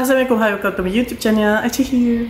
Assalamualaikum, hai, welcome to my YouTube channel. Aceh here.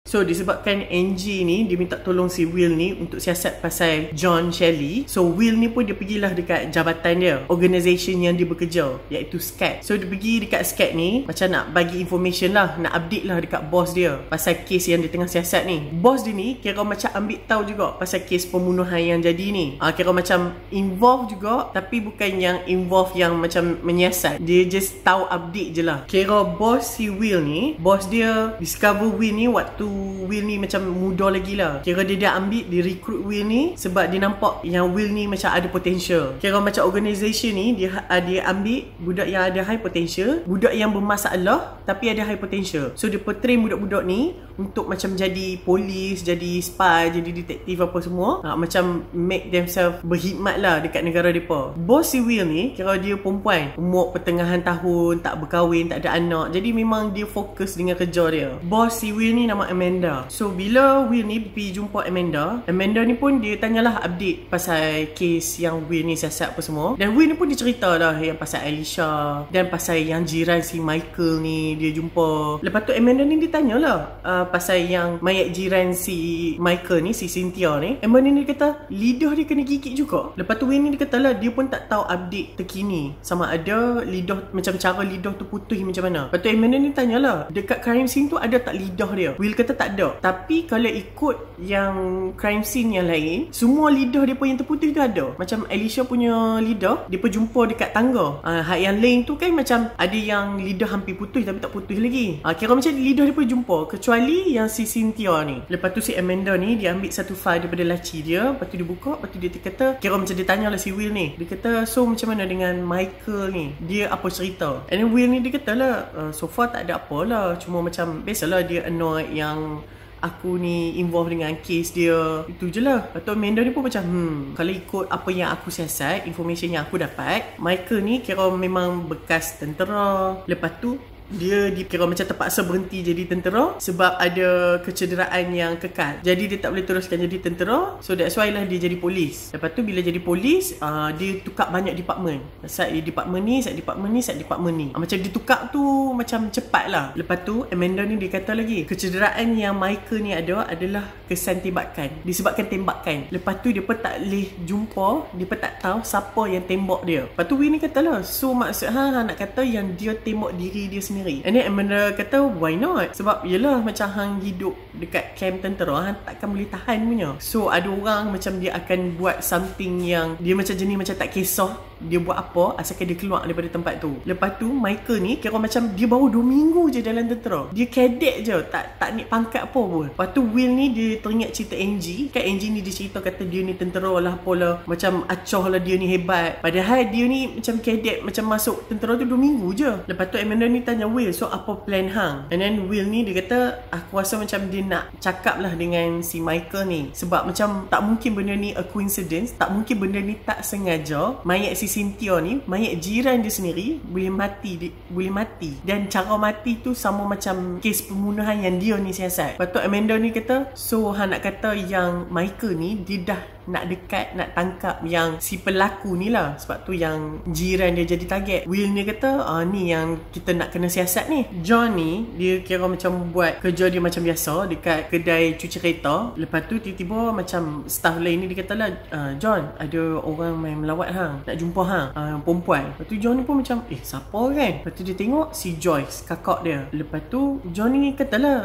So disebabkan Angie ni dia minta tolong si Will ni untuk siasat pasal John Shelley. So Will ni pun dia pergilah dekat jabatan dia, organisation yang dia bekerja, iaitu SCAT. So dia pergi dekat SCAT ni macam nak bagi information lah, nak update lah dekat bos dia pasal kes yang dia tengah siasat ni. Bos dia ni kira macam ambil tahu juga pasal kes pembunuhan yang jadi ni. Kira macam involve juga, tapi bukan yang involve yang macam menyiasat. Dia just tahu update je lah. Kira bos si Will ni, bos dia discover Will ni waktu Will ni macam muda lagi lah. Kira dia ambil, dia recruit Will ni sebab dia nampak yang Will ni macam ada potential. Kira macam organisation ni dia ambil budak yang ada high potential, budak yang bermasalah tapi ada high potential. So dia train budak-budak ni untuk macam jadi polis, jadi spy, jadi detektif apa semua. Macam make themselves berkhidmat lah dekat negara mereka. Bos si Will ni kira dia perempuan, umur pertengahan tahun, tak berkahwin, tak ada anak. Jadi memang dia fokus dengan kerja dia. Bos si Will ni nama Amanda. So bila Will ni pergi jumpa Amanda ni pun dia tanyalah update pasal kes yang Will ni siasat apa semua. Dan Will ni pun dia cerita lah yang pasal Alicia dan pasal yang jiran si Michael ni dia jumpa. Lepas tu Amanda ni dia tanyalah pasal yang mayat jiran si Michael ni, si Cynthia ni. Amanda ni dia kata lidah dia kena gigit juga. Lepas tu Will ni dia kata lah dia pun tak tahu update terkini sama ada lidah, macam cara lidah tu putih macam mana. Lepas tu Amanda ni tanyalah dekat crime scene tu ada tak lidah dia. Will kata tak ada. Tapi kalau ikut yang crime scene yang lain, semua lidah dia pun yang terputih tu ada. Macam Alicia punya lidah dia pun jumpa dekat tangga. Yang lain tu kan macam ada yang lidah hampir putih tapi tak putih lagi. Kira macam lidah dia pun jumpa, kecuali yang si Cynthia ni. Lepas tu si Amanda ni dia ambil satu file daripada laci dia. Lepas tu dia buka. Lepas tu dia kata, kira macam dia tanya lah si Will ni. Dia kata so macam mana dengan Michael ni, dia apa cerita. And then Will ni dia kata lah so far tak ada apa lah, cuma macam biasalah dia annoyed yang aku ni involve dengan kes dia. Itu je lah. Lepas tu Amanda ni pun macam kalau ikut apa yang aku siasat, information yang aku dapat, Michael ni kira memang bekas tentera. Lepas tu dia kira macam terpaksa berhenti jadi tentera sebab ada kecederaan yang kekal. Jadi dia tak boleh teruskan jadi tentera. So that's why lah dia jadi polis. Lepas tu bila jadi polis, dia tukar banyak department. Sat department ni, sat department ni, sat department ni. Macam dia tukar tu macam cepat lah. Lepas tu Amanda ni dia kata lagi, kecederaan yang Michael ni ada adalah kesan tembakan, disebabkan tembakan. Lepas tu dia pun tak boleh jumpa, dia pun tak tahu siapa yang tembak dia. Lepas tu Will ni kata lah, so maksud nak kata yang dia tembak diri dia sendiri. And then Amanda kata why not? Sebab yelah macam hang hidup dekat camp tentera, hang takkan boleh tahan punya. So ada orang macam dia akan buat something yang dia macam jenis macam tak kisah dia buat apa asalkan dia keluar daripada tempat tu. Lepas tu Michael ni kira macam dia baru 2 minggu je dalam tentera. Dia cadet je, tak naik pangkat apa pun. Lepas tu Will ni dia teringat cerita Angie. Kan Angie ni dia cerita kata dia ni tentera lah apalah, macam acoh lah dia ni hebat. Padahal dia ni macam cadet, macam masuk tentera tu 2 minggu je. Lepas tu Amanda ni tanya Will, so apa plan hang? And then Will ni dia kata aku rasa macam dia nak cakap lah dengan si Michael ni. Sebab macam tak mungkin benda ni a coincidence, tak mungkin benda ni tak sengaja. Mayat si Cynthia ni, mayat jiran dia sendiri boleh mati. Dan cara mati tu sama macam kes pembunuhan yang dia ni siasat. Lepas tu Amanda ni kata so hang nak kata yang Michael ni dia dah nak dekat, nak tangkap yang si pelaku ni lah. Sebab tu yang jiran dia jadi target. Will ni kata ni yang kita nak kena siasat ni. John ni dia kira macam buat kerja dia macam biasa dekat kedai cuci kereta. Lepas tu tiba-tiba macam staff lain ni dia kata lah, John ada orang main melawat hang, nak jumpa hang, perempuan. Lepas tu John ni pun macam siapa kan. Lepas tu dia tengok si Joyce, kakak dia. Lepas tu John ni kata lah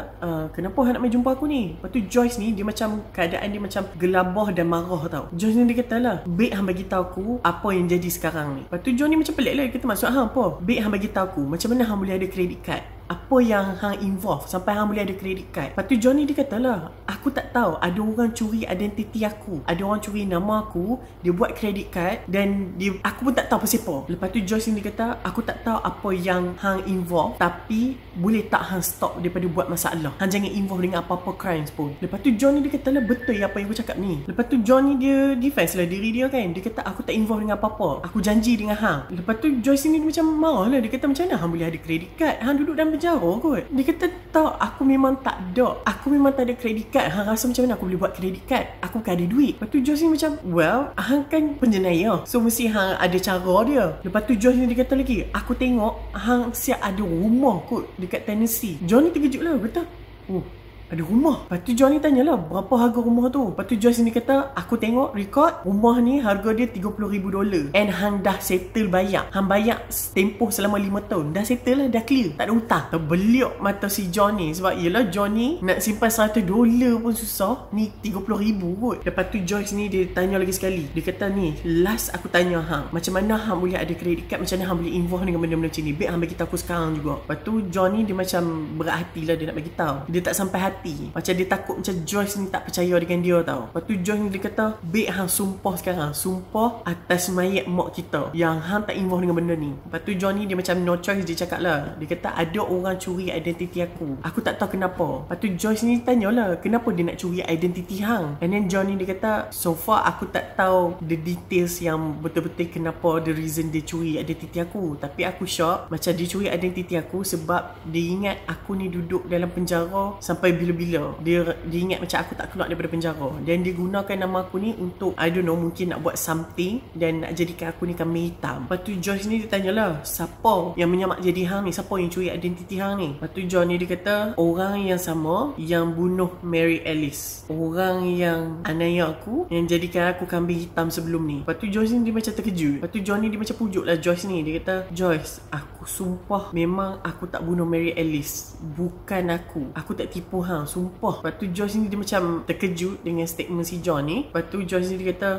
kenapa hang nak main jumpa aku ni. Lepas tu Joyce ni dia macam keadaan dia macam gelabah dan marah tau. John ni dia kata lah, baik hang bagi tahu aku apa yang jadi sekarang ni. Lepas tu John ni macam pelik lah. Dia kata maksud hang apa? Baik hang bagi tahu aku macam mana hang boleh ada credit card, apa yang hang involve sampai hang boleh ada credit card. Lepas tu John ni dia kata lah, aku tak tahu ada orang curi identiti aku, ada orang curi nama aku, dia buat credit card dan aku pun tak tahu apa siapa. Lepas tu Joyce ni dia kata aku tak tahu apa yang hang involve, tapi boleh tak hang stop daripada buat masalah, hang jangan involve dengan apa-apa crimes pun. Lepas tu John ni dia kata lah betul apa yang aku cakap ni. Lepas tu John ni dia defense lah diri dia kan. Dia kata aku tak involve dengan apa-apa, aku janji dengan hang. Lepas tu Joyce ni dia macam marah lah. Dia kata macam mana hang boleh ada credit card, hang duduk dalam penjara kot. Dia kata tak, aku memang tak ada. Aku memang tak ada kredit card. Hang rasa macam mana aku boleh buat kredit card? Aku bukan ada duit. Lepas tu Joyce ni macam, well, hang kan penjenayah, so mesti hang ada cara dia. Lepas tu Joyce ni dia kata lagi, aku tengok hang siap ada rumah kot dekat Tennessee. John ni terkejut lah, kata, oh, ada rumah. Lepas tu John ni tanyalah, berapa harga rumah tu? Lepas tu Joyce ni kata, aku tengok record rumah ni harga dia $30,000 and hang dah settle bayar. Hang bayar tempoh selama 5 tahun. Dah settle lah, dah clear, tak ada hutang. Terbeliok mata si John ni. Sebab yelah John ni nak simpan $100 pun susah, ni $30,000 kot. Lepas tu Joyce ni dia tanya lagi sekali. Dia kata, ni last aku tanya hang, macam mana hang boleh ada credit card, macam mana hang boleh involve dengan benda-benda macam ni? Baik hang bagi tahu aku sekarang juga. Lepas tu John ni dia macam berat hati lah, dia nak bagi tahu. Dia tak sampai hati. Macam dia takut macam Joyce ni tak percaya dengan dia tau. Lepas tu Joyce ni dia kata, baik hang sumpah sekarang, sumpah atas mayat mak kita yang hang tak involve dengan benda ni. Lepas tu John ni dia macam no choice, dia cakap lah. Dia kata ada orang curi identiti aku tak tahu kenapa. Lepas tu Joyce ni tanyalah, kenapa dia nak curi identiti hang? And then John ni dia kata, so far aku tak tahu the details yang betul-betul kenapa the reason dia curi identiti aku. Tapi aku shock macam dia curi identiti aku sebab dia ingat aku ni duduk dalam penjara sampai bila-bila. Dia ingat macam aku tak keluar daripada penjara, dan dia gunakan nama aku ni untuk, I don't know, mungkin nak buat something dan nak jadikan aku ni kambing hitam. Lepas tu Joyce ni dia tanyalah, siapa yang menyamak jadi hang ni? Siapa yang curi identiti hang ni? Lepas tu John ni dia kata, orang yang sama yang bunuh Mary Alice, orang yang aniaya aku, yang jadikan aku kambing hitam sebelum ni. Lepas tu Joyce ni dia macam terkejut. Lepas tu John ni dia macam pujuk lah Joyce ni. Dia kata, Joyce, aku sumpah memang aku tak bunuh Mary Alice, bukan aku tak tipu hang, sumpah. Lepas tu Joyce ni dia macam terkejut dengan statement si John ni. Lepas tu Joyce ni dia kata,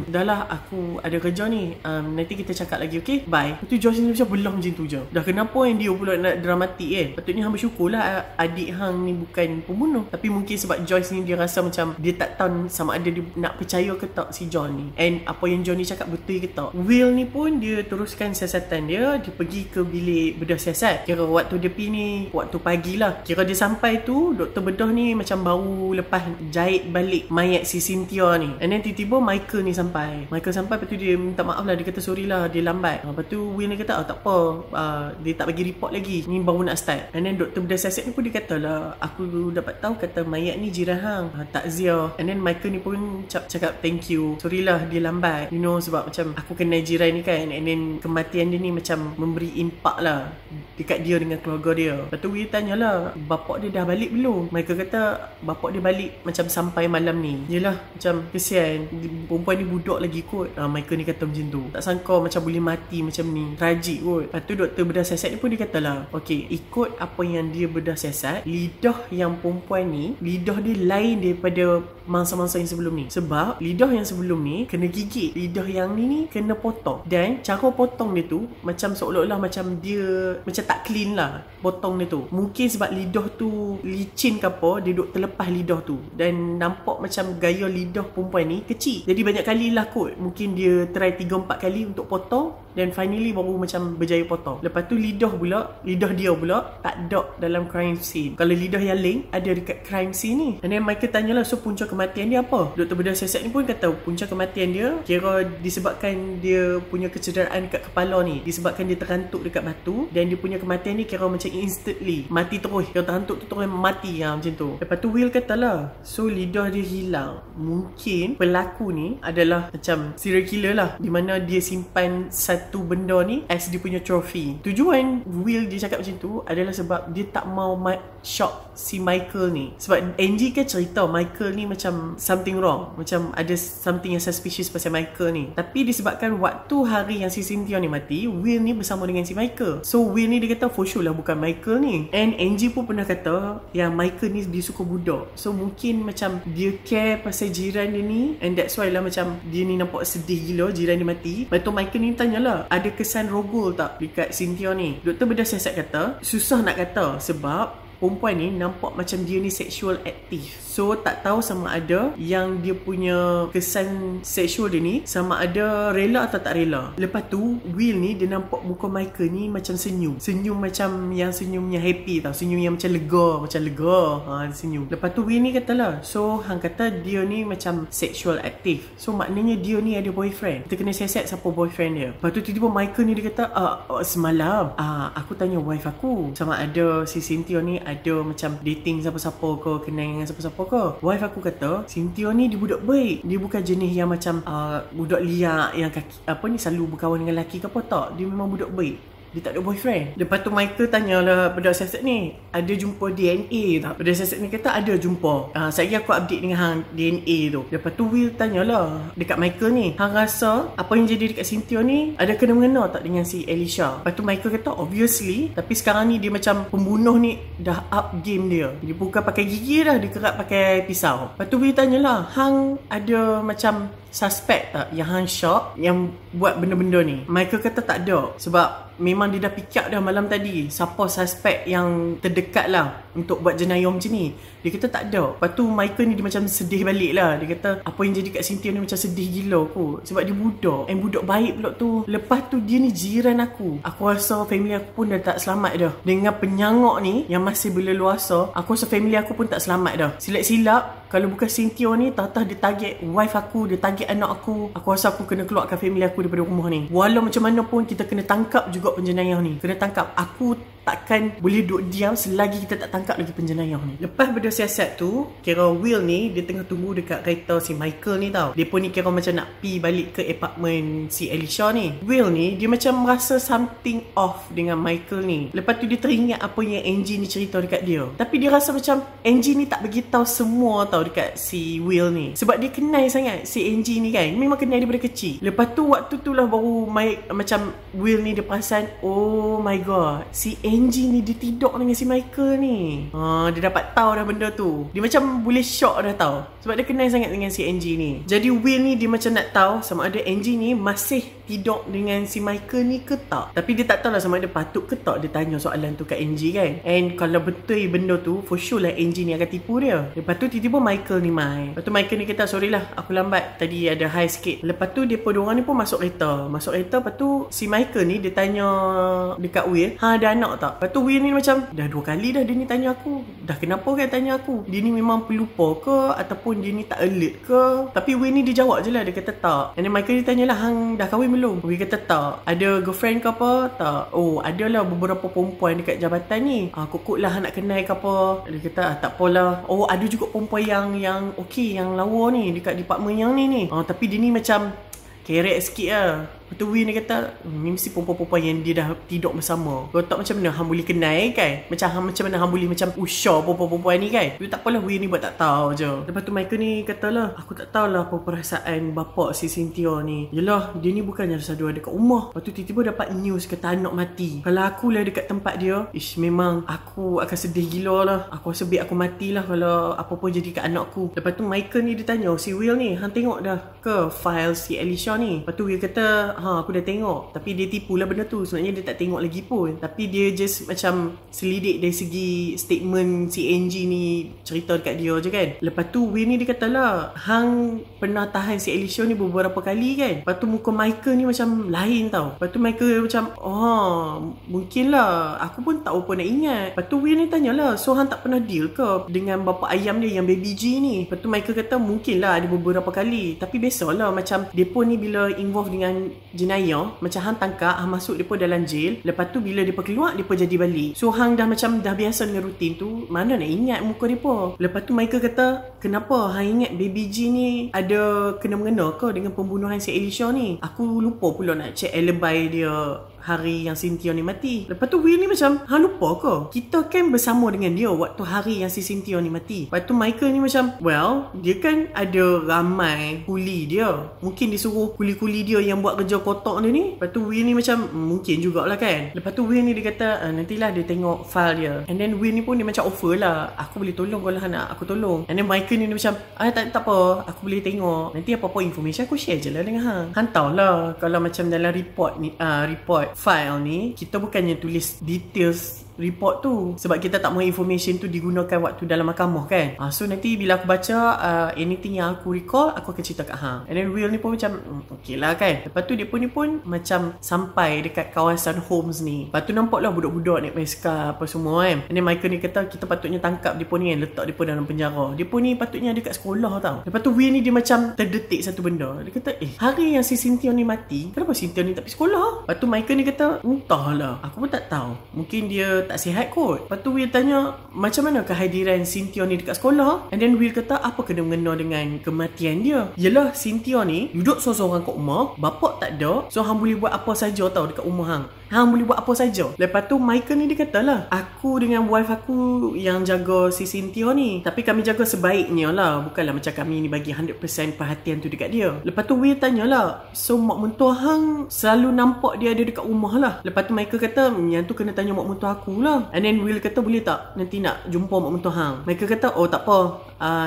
dah lah, aku ada kerja ni, nanti kita cakap lagi, okay, bye. Lepas tu Joyce ni macam belah macam tu je. Dah kenapa yang dia pula nak dramatik kan? Patutnya hang bersyukur lah adik hang ni bukan pembunuh. Tapi mungkin sebab Joyce ni dia rasa macam dia tak tahu sama ada dia nak percaya ke tak si John ni, and apa yang John ni cakap betul ke tak. Will ni pun dia teruskan siasatan dia. Dia pergi ke bilik bedah siasat. Kira waktu dia pergi ni waktu pagi lah. Kira dia sampai tu, doktor bedah ni macam baru lepas jahit balik mayat si Cynthia ni. And then tiba-tiba Michael ni sampai. Lepas tu dia minta maaf lah. Dia kata sorry lah, dia lambat. Lepas tu Will ni kata, tak apa, dia tak bagi report lagi, ni baru nak start. And then doktor bedah siasat ni pun dia kata lah, aku dapat tahu kata mayat ni jiran hang, takziah. And then Michael ni pun cakap thank you, sorry lah dia lambat, you know, sebab macam aku kenal jiran ni kan. And then kematian dia ni macam memberi impak lah dekat dia dengan keluarga dia. Lepas tu Will tanya lah, bapak dia dah balik belum? Michael kata bapak dia balik macam sampai malam ni. Yelah, macam kesian, perempuan ni budak lagi kot. Michael ni kata macam tu. Tak sangka macam boleh mati macam ni, tragik kot. Lepas tu doktor bedah siasat ni pun dia kata lah, okay, ikut apa yang dia bedah siasat, lidah yang perempuan ni, lidah dia lain daripada mangsa-mangsa yang sebelum ni. Sebab lidah yang sebelum ni kena gigit, lidah yang ni kena potong. Dan cara potong dia tu macam seolah-olah macam dia macam tak clean lah potong dia tu. Mungkin sebab lidah tu licin ke apa, dia duk terlepas lidah tu, dan nampak macam gaya lidah perempuan ni kecil. Jadi banyak kali lah kot, mungkin dia try 3-4 kali untuk potong, dan finally baru macam berjaya potong. Lepas tu lidah dia pula tak ada dalam crime scene. Kalau lidah yang lain ada dekat crime scene ni. And then Michael tanyalah, so punca kematian dia apa? Doktor bedah siasat ni pun kata punca kematian dia kira disebabkan dia punya kecederaan dekat kepala ni, disebabkan dia terkantuk dekat batu, dan dia punya kematian ni kira macam instantly mati terus. Kira terkantuk tu terus mati lah, macam tu. Lepas tu Will katalah, so lidah dia hilang, mungkin pelaku ni adalah macam serial killer lah, di mana dia simpan satu benda ni as dia punya trophy. Tujuan Will dia cakap macam tu adalah sebab dia tak mau shock si Michael ni. Sebab Angie kan cerita Michael ni macam something wrong, macam ada something yang suspicious pasal Michael ni. Tapi disebabkan waktu hari yang si Cynthia ni mati, Will ni bersama dengan si Michael. So Will ni dia kata for sure lah bukan Michael ni. And Angie pun pernah kata yang Michael ni dia suka budak. So mungkin macam dia care pasal jiran dia ni, and that's why lah macam dia ni nampak sedih gila jiran dia mati. Lepas tu Michael ni tanyalah, ada kesan rogol tak dekat Cynthia ni? Doktor bedah siasat kata susah nak kata, sebab perempuan ni nampak macam dia ni sexual aktif. So tak tahu sama ada yang dia punya kesan sexual dia ni sama ada rela atau tak rela. Lepas tu Will ni dia nampak muka Michael ni macam senyum macam yang senyumnya happy tau, senyum yang macam lega, dia senyum. Lepas tu Will ni katalah, so hang kata dia ni macam sexual aktif, so maknanya dia ni ada boyfriend. Kita kena siasat siapa boyfriend dia. Lepas tu tiba-tiba Michael ni dia kata, semalam aku tanya wife aku sama ada si Cynthia ni ada macam dating siapa-siapa ke, kenal dengan siapa-siapa ke. Wife aku kata Cynthia ni dia budak baik, dia bukan jenis yang macam budak liar yang kaki selalu berkawan dengan lelaki ke apa, tak. Dia memang budak baik, dia tak ada boyfriend. Lepas tu Michael tanyalah budak siasat ni, ada jumpa DNA tak? Budak siasat ni kata ada jumpa. Saya aku update dengan hang DNA tu. Lepas tu Will tanyalah dekat Michael ni, hang rasa apa yang jadi dekat Cynthia ni ada kena-mengena tak dengan si Alicia? Lepas tu Michael kata obviously, tapi sekarang ni dia macam pembunuh ni dah up game dia. Dia bukan pakai gigi dah, dia kerat pakai pisau. Lepas tu Will tanyalah, hang ada macam suspect tak yang hang shock yang buat benda-benda ni? Michael kata tak ada, sebab memang dia dah fikir dah malam tadi siapa suspek yang terdekat lah untuk buat jenayah macam ni. Dia kata tak ada. Lepas tu Michael ni dia macam sedih balik lah. Dia kata apa yang jadi kat Cynthia ni macam sedih gila kot, sebab dia budak, budak baik pula tu. Lepas tu dia ni jiran aku rasa family aku pun dah tak selamat dah. Dengan penyangak ni yang masih berleluasa, aku rasa family aku pun tak selamat dah. Silap-silap kalau bukan Cynthia ni, tatah dia target wife aku, dia target anak aku rasa aku kena keluarkan family aku daripada rumah ni. Walau macam mana pun kita kena tangkap juga penjenayah ni. Kena tangkap. Aku takkan boleh duduk diam selagi kita tak tangkap lagi penjenayah ni. Lepas benda siasat tu, kira Will ni dia tengah tunggu dekat kereta si Michael ni tau. Dia pun ni kira macam nak pi balik ke apartment si Alicia ni. Will ni dia macam merasa something off dengan Michael ni. Lepas tu dia teringat apa yang Angie ni cerita dekat dia. Tapi dia rasa macam Angie ni tak beritahu semua tau dekat si Will ni, sebab dia kenal sangat si Angie ni kan. Memang kenal daripada kecil. Lepas tu waktu tu lah baru macam Will ni dia perasan, oh my god, si Angie ni dia tidur dengan si Michael ni. Dia dapat tahu dah benda tu. Dia macam boleh shock dah tahu, sebab dia kenal sangat dengan si Angie ni. Jadi Will ni dia macam nak tahu sama ada Angie ni masih tidur dengan si Michael ni ke tak. Tapi dia tak tahu lah sama ada patut ke tak dia tanya soalan tu kat Angie kan. And kalau betul benda tu, for sure lah Angie ni akan tipu dia. Lepas tu tiba-tiba Michael ni mai. Lepas tu Michael ni kata, sorry lah aku lambat, tadi ada high sikit. Lepas tu dia pun diorang ni pun masuk kereta. Lepas tu si Michael ni dia tanya dekat Will, ada anak tak? Lepas tu Will ni macam, dah 2 kali dah dia ni tanya aku, dah kenapa kan tanya aku? Dia ni memang pelupa ke ataupun dia ni tak alert ke? Tapi Will ni dia jawab je lah, dia kata tak. And then Michael ni tanyalah, hang dah kahwin belum? Will kata tak. Ada girlfriend ke apa? Tak. Oh, adalah beberapa perempuan dekat jabatan ni. Kukut lah nak kenal ke apa? Dia kata tak apalah. Oh, ada juga perempuan yang okey, yang lawa ni dekat department yang ni. Tapi dia ni macam kerek sikit lah. Lepas tu Will ni kata, ni mesti perempuan-perempuan yang dia dah tidur bersama. Kalau tak macam mana hang boleh kenal kan? Macam mana hang boleh macam usah perempuan-perempuan ni kan? Tapi tak apalah, Will ni buat tak tahu je. Lepas tu Michael ni katalah, aku tak tahulah apa perasaan bapak si Cynthia ni. Yelah, dia ni bukannya sadu ada kat rumah. Lepas tu tiba-tiba dapat news kata anak mati. Kalau akulah dekat tempat dia, memang aku akan sedih gila lah. Aku rasa baik aku matilah kalau apa-apa jadi kat anakku. Lepas tu Michael ni dia tanya si Will ni, hang tengok dah ke file si Alicia ni? Lepas tu Will kata, aku dah tengok. Tapi dia tipu lah benda tu. Sebenarnya dia tak tengok lagi pun. Tapi dia just macam selidik dari segi statement si Angie ni cerita dekat dia je kan. Lepas tu Will ni dia kata lah, hang pernah tahan si Alicia ni beberapa kali kan. Lepas tu muka Michael ni macam lain tau. Lepas tu Michael macam, mungkin lah, aku pun tak apa nak ingat. Lepas tu Will ni tanya lah, so hang tak pernah deal ke dengan bapa ayam dia yang baby G ni? Lepas tu Michael kata, mungkin lah ada beberapa kali. Tapi biasalah macam depa ni bila involve dengan jenayah, macam hang tangkap, hang masuk depa dalam jail, lepas tu bila depa keluar, depa jadi balik. So hang dah macam dah biasa dengan rutin tu, mana nak ingat muka depa. Lepas tu Michael kata, kenapa hang ingat baby G ni ada kena-mengena ke dengan pembunuhan si Alicia ni? Aku lupa pula nak check alibi dia hari yang Cynthia ni mati. Lepas tu Will ni macam, hang lupa ke? Kita kan bersama dengan dia waktu hari yang si Cynthia ni mati. Lepas tu Michael ni macam, well, dia kan ada ramai kuli dia. Mungkin disuruh kuli-kuli dia yang buat kerja kotak dia ni. Lepas tu Will ni macam, mungkin jugalah kan. Lepas tu Will ni dia kata, nantilah dia tengok file dia. And then Will ni pun dia macam offer lah, aku boleh tolong kalau hang nak aku tolong. And then Michael ni dia macam, tak apa, aku boleh tengok. Nanti apa-apa information aku share je lah dengan hang. Hang tahu lah kalau macam dalam report ni, report file ni, kita bukannya tulis details report tu. Sebab kita tak mahu information tu digunakan waktu dalam mahkamah kan. So nanti bila aku baca anything yang aku recall, aku akan cerita kat hang. And then Will ni pun macam okay lah kan. Lepas tu dia pun macam sampai dekat kawasan Holmes ni. Lepas tu nampak lah budak-budak naik basikal apa semua kan. And then Michael ni kata kita patutnya tangkap dia pun ni kan, letak dia pun dalam penjara. Dia pun ni patutnya ada kat sekolah tau. Lepas tu Will ni dia macam terdetik satu benda. Dia kata hari yang si Cynthia ni mati, kenapa Cynthia ni tak pergi sekolah? Lepas tu Michael ni kata entahlah, aku pun tak tahu, mungkin dia tak sihat kot. Lepas tu Will tanya macam mana kehadiran Cynthia ni dekat sekolah. And then Will kata apa kena mengena dengan kematian dia? Yelah Cynthia ni duduk seorang-seorang kat rumah, bapak tak ada, so hang boleh buat apa saja tau dekat rumah hang boleh buat apa saja. Lepas tu Michael ni dia kata lah, aku dengan wife aku yang jaga si Cynthia ni, tapi kami jaga sebaiknya lah, bukanlah macam kami ni bagi 100% perhatian tu dekat dia. Lepas tu Will tanya lah, so mak mentua hang selalu nampak dia ada dekat rumah lah. Lepas tu Michael kata yang tu kena tanya mak mentua aku lah. And then Will kata boleh tak nanti nak jumpa mak mentua hang? Michael kata oh tak apa,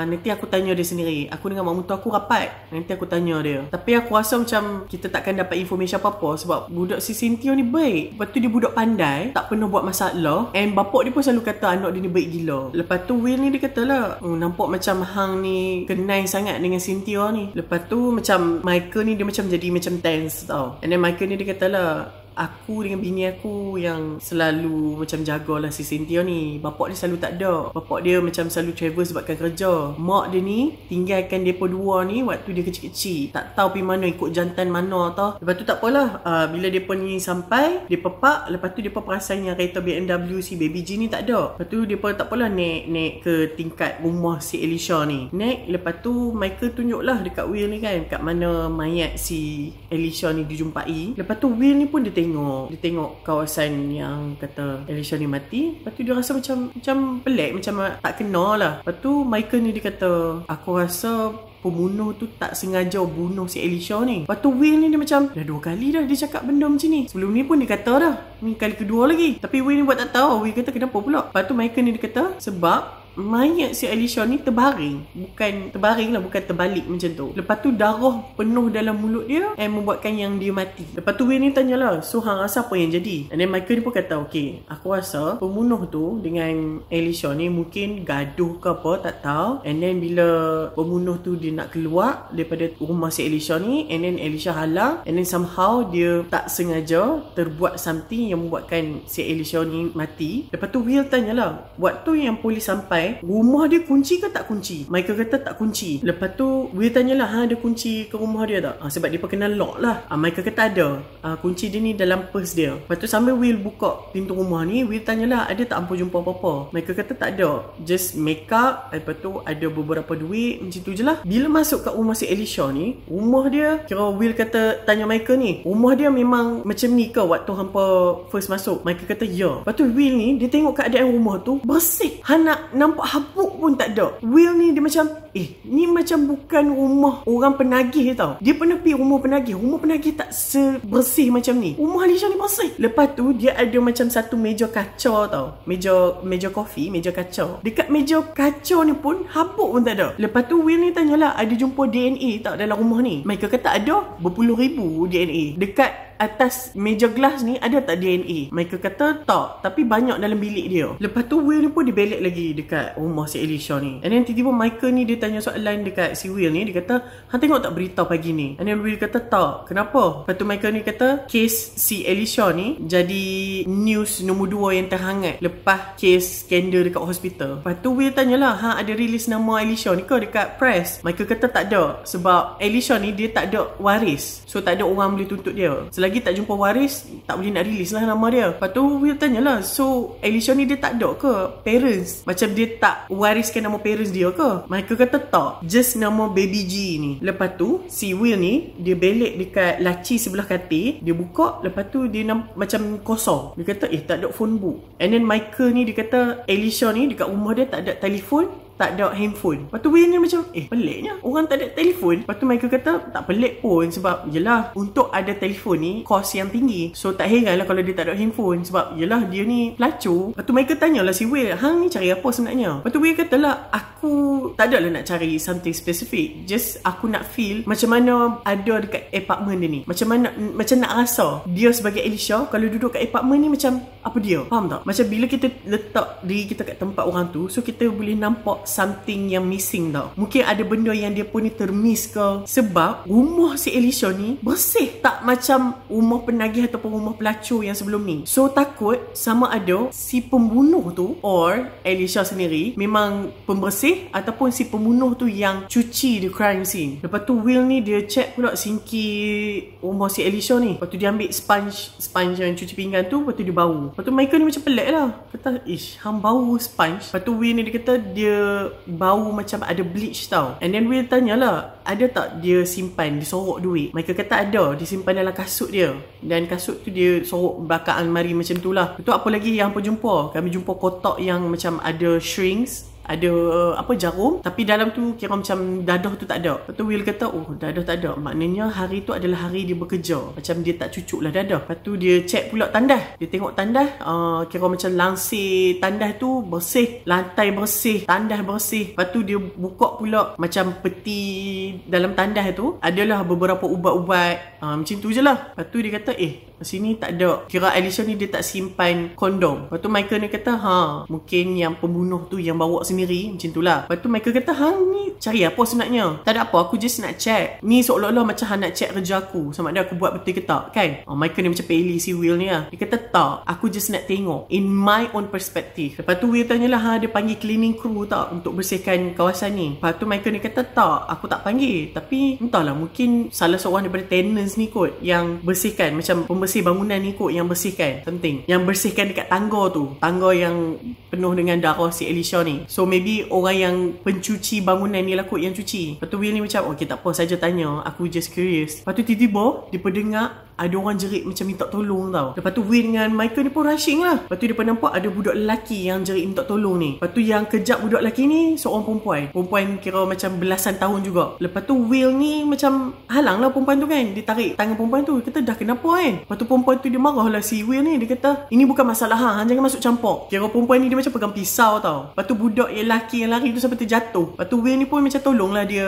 nanti aku tanya dia sendiri, aku dengan mak mentua aku rapat, nanti aku tanya dia. Tapi aku rasa macam kita takkan dapat informasi apa-apa sebab budak si Cynthia ni baik. Lepas tu dia budak pandai, tak pernah buat masalah, and bapak dia pun selalu kata anak dia ni baik gila. Lepas tu Will ni dia kata lah nampak macam hang ni kenal sangat dengan Cynthia ni. Lepas tu macam Michael ni dia macam jadi macam tense tau. And then Michael ni dia kata lah, aku dengan bini aku yang selalu macam jagalah si Cynthia ni. Bapak dia selalu tak ada. Bapak dia macam selalu travel sebabkan kerja. Mak dia ni tinggalkan mereka dua ni waktu dia kecil-kecil. Tak tahu pergi mana, ikut jantan mana tau. Lepas tu tak apalah, bila mereka ni sampai, mereka pak. Lepas tu mereka perasan yang kereta BMW si Baby G ni tak ada. Lepas tu mereka tak apalah naik ke tingkat rumah si Alicia ni. Naik, lepas tu Michael tunjuklah dekat Will ni kan, kat mana mayat si Alicia ni dijumpai. Lepas tu Will ni pun dia tengok kawasan yang kata Alicia ni mati. Lepas tu dia rasa macam pelik, macam tak kenal lah. Lepas tu Michael ni dia kata aku rasa pembunuh tu tak sengaja bunuh si Alicia ni. Lepas tu Will ni dia macam dah 2 kali dah dia cakap benda macam ni. Sebelum ni pun dia kata dah, ni kali kedua lagi. Tapi Will ni buat tak tahu. Will kata kenapa pula? Lepas tu Michael ni dia kata sebab mayat si Alicia ni terbaring. Bukan terbaring lah, bukan terbalik macam tu. Lepas tu darah penuh dalam mulut dia and membuatkan yang dia mati. Lepas tu Will ni tanyalah, so hang rasa apa yang jadi? And then Michael ni pun kata okay, aku rasa pembunuh tu dengan Alicia ni mungkin gaduh ke apa, tak tahu. And then bila pembunuh tu dia nak keluar daripada rumah si Alicia ni, and then Alicia halang, and then somehow dia tak sengaja terbuat something yang membuatkan si Alicia ni mati. Lepas tu Will tanyalah, waktu yang polis sampai, rumah dia kunci ke tak kunci? Michael kata tak kunci. Lepas tu Will tanyalah, ada kunci ke rumah dia tak? Sebab dia perkenal lock lah. Michael kata ada. Kunci dia ni dalam purse dia. Lepas tu sambil Will buka pintu rumah ni, Will tanyalah ada tak hampa jumpa apa-apa? Michael kata tak ada, just make up. Lepas tu ada beberapa duit, macam tu je lah. Bila masuk kat rumah si Alicia ni, rumah dia, kira Will kata tanya Michael ni, rumah dia memang macam ni ke waktu hampa first masuk? Michael kata ya. Lepas tu Will ni dia tengok keadaan rumah tu bersih, nak nampak habuk pun tak ada. Will ni dia macam ni macam bukan rumah orang penagih tau. Dia pernah pergi rumah penagih tak sebersih macam ni. Rumah Alicia ni bersih. Lepas tu dia ada macam satu meja kaca tau, meja kopi, meja kaca. Dekat meja kaca ni pun habuk pun tak ada. Lepas tu Will ni tanyalah, ada jumpa DNA tak dalam rumah ni? Michael kata ada, berpuluh ribu DNA. Dekat atas meja gelas ni ada tak DNA? Michael kata tak, tapi banyak dalam bilik dia. Lepas tu Will ni pun dia balik lagi dekat rumah si Alicia ni. And then tiba-tiba Michael ni dia tanya soalan dekat si Will ni. Dia kata hang tengok tak berita pagi ni? And then Will kata tak. Kenapa? Lepas tu Michael ni kata kes si Alicia ni jadi news nombor 2 yang terhangat lepas kes skandal dekat hospital. Lepas tu Will tanyalah, hang ada release nama Alicia ni ke dekat press? Michael kata tak ada, sebab Alicia ni dia tak ada waris, so tak ada orang boleh tuntut dia. Selagi tak jumpa waris, tak boleh nak release lah nama dia. Lepas tu Will tanyalah, so Alicia ni dia tak ada ke parents? Macam dia tak wariskan nama parents dia ke? Michael kata tak, just nama Baby G ni. Lepas tu si Will ni dia belik dekat laci sebelah katil. Dia buka, lepas tu dia macam kosong. Dia kata tak ada phone book. And then Michael ni dia kata Alicia ni dekat rumah dia tak ada telefon, tak ada handphone. Lepas tu Will ni macam peliknya, orang tak ada telefon. Lepas tu Michael kata tak pelik pun, sebab yelah untuk ada telefon ni kos yang tinggi. So tak heran lah kalau dia tak ada handphone, sebab yelah dia ni pelacur. Lepas tu Michael tanyalah si Will, hang ni cari apa sebenarnya? Lepas tu Will kata lah, aku tak adalah nak cari something specific, just aku nak feel macam mana ada dekat apartment dia ni, macam mana, macam nak rasa dia sebagai Alicia kalau duduk kat apartment ni macam apa dia, faham tak? Macam bila kita letak diri kita kat tempat orang tu, so kita boleh nampak something yang missing tau. Mungkin ada benda yang dia pun ni termiss ke, sebab rumah si Alicia ni bersih, tak macam rumah penagih ataupun rumah pelacur yang sebelum ni. So takut sama ada si pembunuh tu or Alicia sendiri memang pembersih, ataupun si pembunuh tu yang cuci the crime scene. Lepas tu Will ni dia check pula sinki rumah si Alicia ni. Lepas tu dia ambil sponge yang cuci pinggan tu, lepas tu dia bau. Lepas tu Michael ni macam pelik lah, kata hang bau sponge. Lepas tu Will ni dia kata dia bau macam ada bleach tau. And then Will tanyalah, ada tak dia simpan, dia sorok duit? Michael kata ada, dia simpan dalam kasut dia, dan kasut tu dia sorok belakang almari macam tu lah. Betul, apa lagi yang apa jumpa? Kami jumpa kotak yang macam ada shrinks, ada jarum, tapi dalam tu kira macam dadah tu tak ada. Lepas tu Will kata dadah tak ada, maknanya hari tu adalah hari dia bekerja, macam dia tak cucuk lah dadah. Lepas tu dia check pula tandas, dia tengok tandas, kira macam langsir tandas tu bersih, lantai bersih, tandas bersih. Lepas tu dia buka pula macam peti dalam tandas tu adalah beberapa ubat-ubat, macam tu je lah. Lepas tu dia kata sini tak ada, kira Alicia ni dia tak simpan kondom. Lepas tu Michael ni kata mungkin yang pembunuh tu yang bawa sendiri, macam tu lah. Lepas tu Michael kata hang ni cari apa sebenarnya? Tak ada apa, aku just nak check. Ni seolah-olah macam hang nak check kerja aku, sama ada aku buat betul ke tak, kan? Michael ni macam peli si Will ni lah. Dia kata tak, aku just nak tengok in my own perspective. Lepas tu Will tanyalah, dia panggil cleaning crew tak untuk bersihkan kawasan ni? Lepas tu Michael ni kata tak, aku tak panggil, tapi entahlah, mungkin salah seorang daripada tenants ni kot yang bersihkan, macam pembersih bangunan ni kot yang bersihkan, penting yang bersihkan dekat tangga tu, tangga yang penuh dengan darah si Alicia ni. So maybe orang yang pencuci bangunan ni lah kot yang cuci. Lepas tu Will ni macam okay tak apa, saja tanya, aku just curious. Lepas tu tiba-tiba dia pendengar ada orang jerit macam minta tolong tau. Lepas tu Will dengan Michael ni pun rushing lah. Lepas tu dia pun nampak ada budak lelaki yang jerit minta tolong ni. Lepas tu yang kejap budak lelaki ni seorang perempuan kira macam belasan tahun juga. Lepas tu Will ni macam halang lah perempuan tu kan, dia tarik tangan perempuan tu, dia kata dah kenapa kan? Lepas tu perempuan tu dia marah lah si Will ni, dia kata ini bukan masalah hang jangan masuk campur. Kira perempuan ni dia macam pegang pisau tau. Lepas tu budak yang lelaki yang lari tu sampai terjatuh. Lepas tu Will ni pun macam tolong lah dia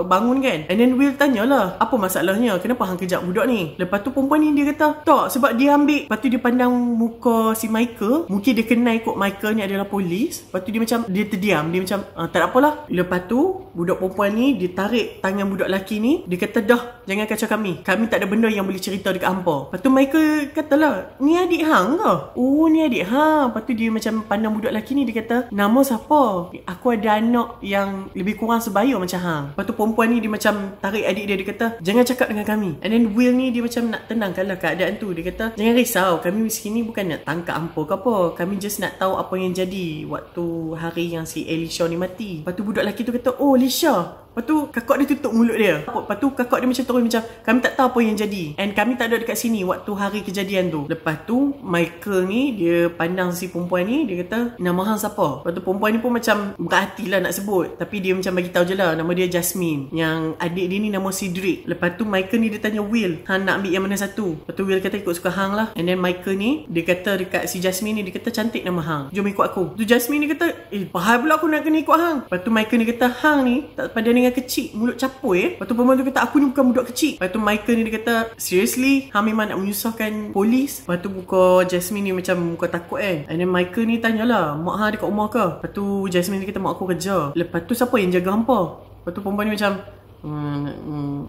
bangun kan. And then Will tanyalah, apa masalahnya, kenapa hang kejap budak ni? Lepas tu perempuan ni dia kata tak, sebab dia ambil. Lepas tu dia pandang muka si Michael, mungkin dia kenal kot Michael ni adalah polis. Lepas tu dia macam dia terdiam, dia macam tak apalah. Lepas tu budak perempuan ni dia tarik tangan budak lelaki ni, dia kata dah jangan kacau kami tak ada benda yang boleh cerita dekat hampa. Lepas tu Michael katalah, ni adik hang ke? Oh ni adik hang. Lepas tu dia macam pandang budak lelaki ni, dia kata nama siapa? Aku ada anak yang lebih kurang sebaya macam hang. Lepas tu perempuan ni dia macam tarik adik dia, dia kata jangan cakap dengan kami. And then Will ni dia macam nak tenangkanlah keadaan tu, dia kata jangan risau, kami sini bukan nak tangkap hampa ke apa, kami just nak tahu apa yang jadi waktu hari yang si Alicia ni mati. Lepas tu budak lelaki tu kata oh Alicia. Lepas tu kakak dia tutup mulut dia. Lepas tu kakak dia macam terus macam kami tak tahu apa yang jadi, and kami tak ada dekat sini waktu hari kejadian tu. Lepas tu Michael ni dia pandang si perempuan ni, dia kata nama hang siapa? Lepas tu perempuan ni pun macam berat hati lah nak sebut, tapi dia macam bagi tahu je lah nama dia Jasmine, yang adik dia ni nama Cedric. Lepas tu Michael ni dia tanya Will, hang nak ambil yang mana satu? Lepas tu Will kata ikut suka hang lah. And then Michael ni dia kata dekat si Jasmine ni, dia kata cantik nama hang, jom ikut aku. Tu Jasmine ni kata pahal pula aku nak kena ikut hang. Lepas tu Michael ni kata hang ni tak padan dengan kecil, mulut capoi. Lepas tu perempuan tu kata aku ni bukan budak kecil. Lepas tu Michael ni dia kata seriously hang memang nak menyusahkan polis? Lepas tu muka Jasmine ni macam muka takut kan. And then Michael ni tanyalah, mak hang dekat rumah ke? Lepas tu Jasmine ni kata mak aku kerja. Lepas tu siapa yang jaga hampa? Lepas tu perempuan ni macam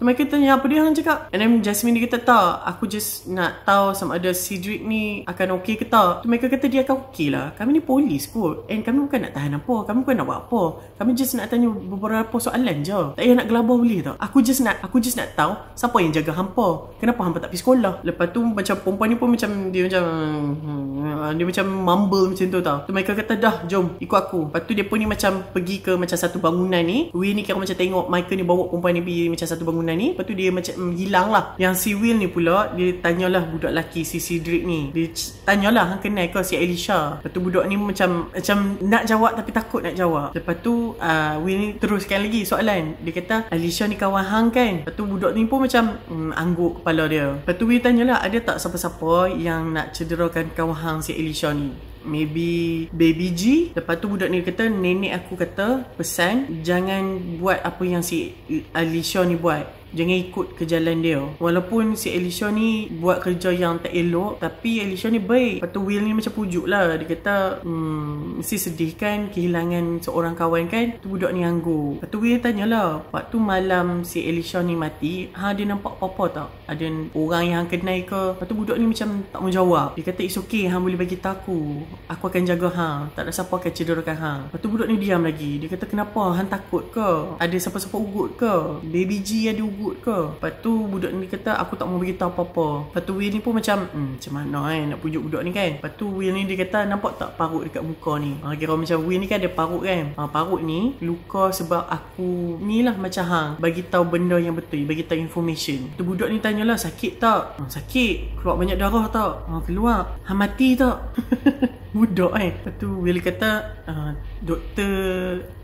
Michael tanya apa dia hang cakap. And then Jasmine dia kata tak, aku just nak tahu sama ada Cedric ni akan okey ke tak. Michael kata dia akan okey lah, kami ni polis kot, and kami bukan nak tahan apa, kami bukan nak buat apa, kami just nak tanya beberapa soalan je, tak payah nak gelabah boleh tak. Aku just nak tahu siapa yang jaga hampa, kenapa hampa tak pergi sekolah. Lepas tu macam perempuan ni pun macam dia macam mumble macam tu tau. Tu Michael kata dah jom ikut aku. Lepas tu dia pun ni macam pergi ke macam satu bangunan ni. Will ni kira macam tengok Michael ni bawa perempuan ni pergi macam satu bangunan ni, lepas tu dia macam hilang lah. Yang si Will ni pula, dia tanyalah budak lelaki si Cedric ni, dia tanyalah, hang kenal kau si Alicia? Lepas tu budak ni macam nak jawab tapi takut nak jawab. Lepas tu Will ni teruskan lagi soalan. Dia kata, Alicia ni kawan hang kan? Lepas tu budak ni pun macam angguk kepala dia. Lepas tu Will tanyalah, ada tak siapa-siapa yang nak cederakan kawan hang si Alicia ni? Maybe Baby G. Lepas tu budak ni kata, nenek aku kata pesan jangan buat apa yang si Alicia ni buat, jangan ikut ke jalan dia. Walaupun si Alicia ni buat kerja yang tak elok, tapi Alicia ni baik. Lepas tu Will ni macam pujuk lah. Dia kata, mesti sedih kan kehilangan seorang kawan kan? Tu budak ni anggur. Lepas tu Will tanyalah, waktu malam si Alicia ni mati, dia nampak apa-apa tak? Ada orang yang kenal ke? Lepas tu budak ni macam tak mau jawab. Dia kata, it's okay, hang boleh bagi tahu, aku akan jaga hang, tak ada siapa akan cederakan hang. Lepas tu budak ni diam lagi. Dia kata, kenapa? Hang takut ke? Ada siapa-siapa ugut ke? Baby G ada ugut ke? Lepas tu budak ni kata, aku tak mau beritahu apa-apa. Lepas tu Will ni pun macam mana nak pujuk budak ni kan? Lepas tu Will ni dia kata, nampak tak parut dekat muka ni? Kira macam Will ni kan ada parut kan? Parut ni luka sebab aku ni lah macam hang bagi tahu benda yang betul, bagi tahu information. Tu budak ni tanyalah, sakit tak? Sakit. Keluar banyak darah tak? Keluar. Hang mati tak? Budak Lepas tu Will kata, doktor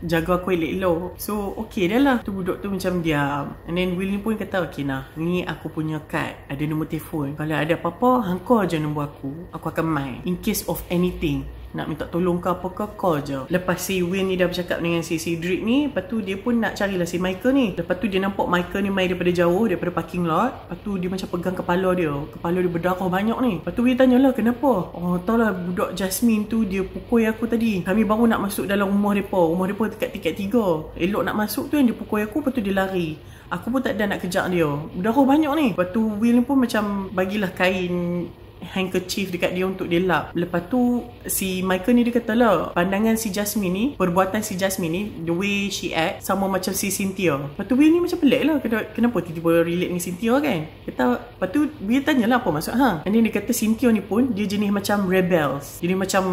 jaga aku elok-elok, so okay dah lah. Tu budak tu macam diam. And then Will ni pun kata, okay nah, ni aku punya kad, ada nombor telefon, kalau ada apa-apa hang call je nombor aku akan main. In case of anything, nak minta tolong ke apa ke, call je. Lepas si Will ni dah bercakap dengan si Cedric ni, lepas tu dia pun nak carilah si Michael ni. Lepas tu dia nampak Michael ni main daripada jauh, daripada parking lot. Lepas tu dia macam pegang kepala dia berdarah banyak ni. Lepas tu Will tanyalah, kenapa? Tahu lah, budak Jasmine tu dia pukul aku tadi. Kami baru nak masuk dalam rumah mereka dekat tingkat 3. Elok nak masuk tu yang dia pukul aku, lepas tu dia lari. Aku pun tak ada nak kejar dia, berdarah banyak ni. Lepas tu Will ni pun macam bagilah kain handkerchief dekat dia untuk dia lap. Lepas tu si Michael ni dia kata lah, pandangan si Jasmine ni, perbuatan si Jasmine ni, the way she act sama macam si Cynthia. Lepas tu Will ni macam pelik lah, kenapa tiba-tiba relate dengan Cynthia kan? Lepas tu Will tanya lah apa maksud hang. And then dia kata Cynthia ni pun dia jenis macam rebels, jadi macam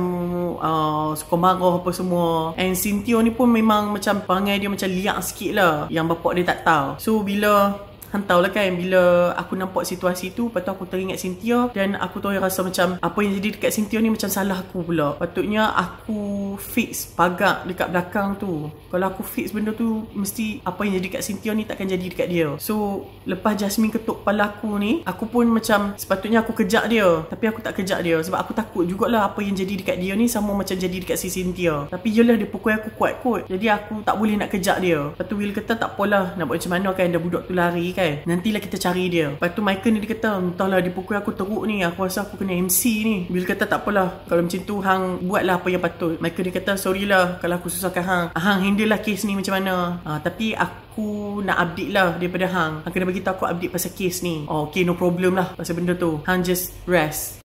suka marah apa semua. And Cynthia ni pun memang macam perangai dia macam liak sikit lah, yang bapak dia tak tahu. So bila hang tahu lah kan, bila aku nampak situasi tu, lepas tu aku teringat Cynthia, dan aku tu rasa macam apa yang jadi dekat Cynthia ni macam salah aku pula. Patutnya aku fix pagar dekat belakang tu. Kalau aku fix benda tu, mesti apa yang jadi dekat Cynthia ni takkan jadi dekat dia. So lepas Jasmine ketuk kepala aku ni, aku pun macam sepatutnya aku kejar dia, tapi aku tak kejar dia sebab aku takut jugalah apa yang jadi dekat dia ni sama macam jadi dekat si Cynthia. Tapi yelah, dia pukul aku kuat kot, jadi aku tak boleh nak kejar dia. Lepas tu Will kata, tak apalah, nak buat macam mana kan, dah budak tu lari kan, nantilah kita cari dia. Lepas tu Michael ni dia kata, entahlah, dia pukul aku teruk ni, aku rasa aku kena MC ni. Will kata, tak apalah, kalau macam tu hang buatlah apa yang patut. Michael dia kata, sorry lah kalau aku susahkan hang handle lah kes ni macam mana. Tapi aku nak update lah daripada hang kena bagi tahu aku update pasal kes ni. Okay, no problem lah pasal benda tu, hang just rest.